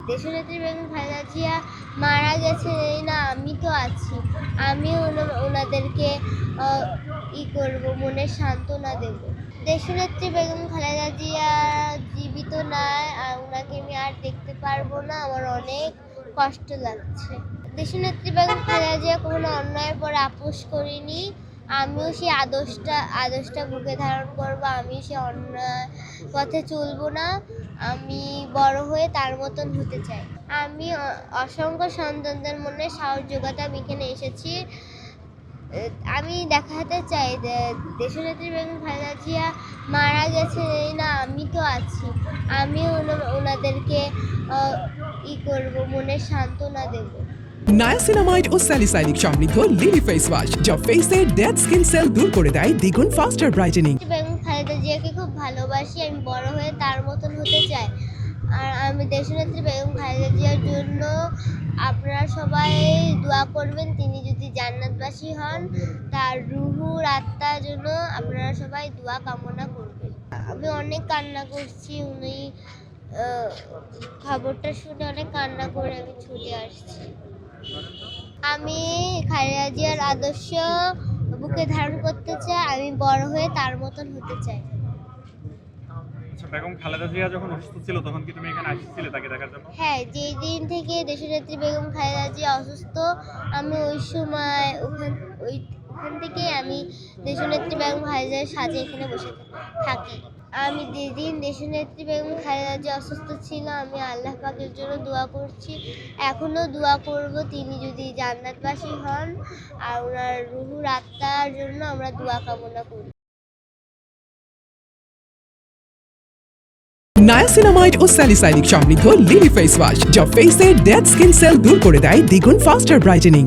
দেশনেত্রী বেগম খালেদা জিয়া মারা গেছে এই না, আমি তো আছি। আমি ওনাদেরকে করব, মনের সান্ত্বনা দেব। দেশনেত্রী বেগম খালেদা জিয়া জীবিত নাই, আর ওনাকে আমি আর দেখতে পারবো না। আমার অনেক কষ্ট লাগছে। দেশনেত্রী বেগম খালেদা জিয়া কখনো অন্যায়ের পর আপোষ করিনি। আমিও সেই আদর্শটা বুকে ধারণ করব। আমি সে অন্যায় পথে চলবো না। আমি বড় হয়ে তার মতন হতে চাই। আমি অসংখ্য সন্তানদের মনে সাহস যোগাতে আমি এখানে এসেছি। আমি দেখাতে চাই যে দেশনেত্রী বেগম খালেদা জিয়া মারা গেছে এই না, আমি তো আছি। আমি ওনাদেরকে করব, মনের সান্ত্বনা দেব। নায়াসিনামাইড ও স্যালিসাইলিক সমৃদ্ধ লিলি ফেস ওয়াশ যা ফেসের ডেড স্কিন সেল দূর করে দেয় দ্বিগুণ ফাস্টার ব্রাইটেনিং। বেগম খালেদা জিয়াকে খুব ভালোবাসি। আমি বড় হয়ে তার মতন হতে চাই। আর আমি দেশনেত্রী বেগম খালেদা জিয়ার জন্য আপনারা সবাই দোয়া করবেন। তিনি যদি জান্নাতবাসী হন, তার রুহুর আত্মার জন্য আপনারা সবাই দোয়া কামনা করবেন। আমি অনেক কান্না করছি। উনি খবরটা শুনে অনেক কান্না করে আমি ছুটে আসছি। আমি খালেদা জিয়ার আদর্শ বুকে ধারণ করতে চাই। আমি বড় হয়ে তার মতন হতে চাই। বেগম খালেদা জিয়া যখন অসুস্থ ছিল তখন কি তুমি এখানে আসছিলে তাকে দেখার জন্য? হ্যাঁ, যেই দিন থেকে দেশনেত্রী বেগম খালেদা জিয়া অসুস্থ, আমি ওই সময় ওখান থেকে আমি দেশনেত্রী বেগম খালেদা জিয়ার সাথে এখানে বসে থাকি। আমি যেদিন দেশনেত্রী বেগম খালেদা জিয়া অসুস্থ ছিল, আমি আল্লাহ পাকের জন্য দোয়া করছি, এখনও দোয়া করব। তিনি যদি জান্নাতবাসী হন, আর ওনার রুহুর আত্মার জন্য আমরা দোয়া কামনা করি। নায়াসিনামাইড ও স্যালিসাইলিক সমৃদ্ধ লিলি ফেস ওয়াশ যা ফেসের ডেড স্কিন সেল দূর করে দেয় দ্বিগুণ ফাস্টার ব্রাইটেনিং।